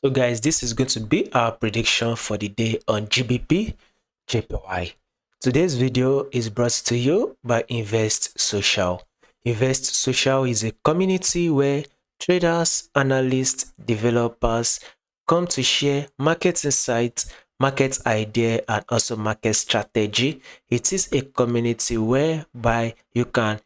So guys, this is going to be our prediction for the day on GBPJPY. Today's video is brought to you by Invest Social. Invest Social is a community where traders, analysts, developers come to share market insights, market idea, and also market strategy. It is a community whereby you can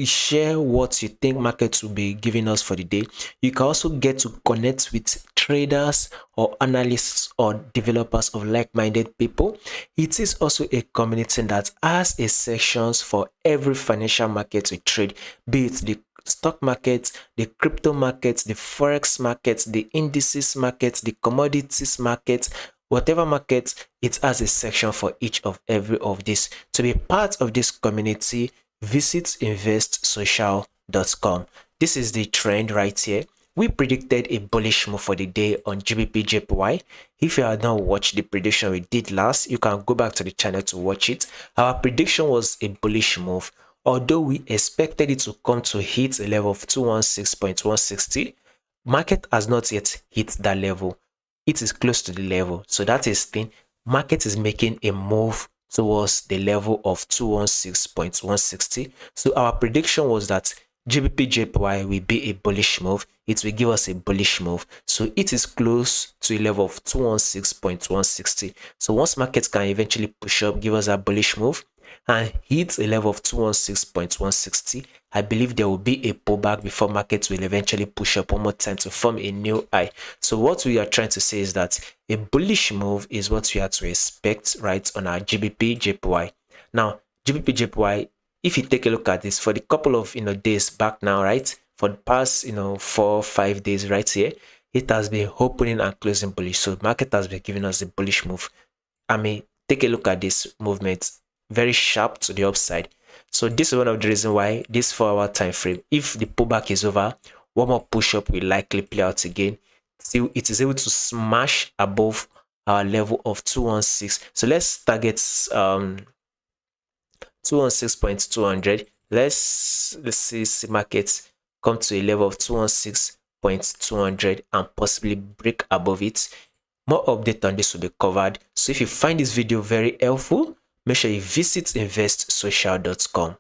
share what you think markets will be giving us for the day. You can also get to connect with traders or analysts or developers of like-minded people. It is also a community that has a sections for every financial market to trade, be it the stock market, the crypto market, the forex market, the indices market, the commodities market, whatever market, it has a section for each of every of this. To be part of this community, visit investsocial.com. This is the trend right here. We predicted a bullish move for the day on GBPJPY. If you have not watched the prediction we did last, you can go back to the channel to watch it. Our prediction was a bullish move. Although we expected it to come to hit a level of 216.160, market has not yet hit that level. It is close to the level. So that is thing. Market is making a move towards the level of 216.160. So our prediction was that GBPJPY will be a bullish move. It will give us a bullish move. So it is close to a level of 216.160. So once market can eventually push up, give us a bullish move and hit a level of 216.160, I believe there will be a pullback before markets will eventually push up one more time to form a new high. So what we are trying to say is that a bullish move is what we have to expect right on our GBPJPY. Now, GBPJPY, if you take a look at this for the couple of days back now, right, for the past 4-5 days right here, it has been opening and closing bullish. So market has been giving us a bullish move. I mean, take a look at this movement, very sharp to the upside. So this is one of the reasons why this 4-hour time frame, if the pullback is over, one more push up will likely play out again. Still, it is able to smash above our level of 216. So let's target 216.200. Let's see markets come to a level of 216.200 and possibly break above it. More update on this will be covered. So if you find this video very helpful, make sure you visit investsocial.com.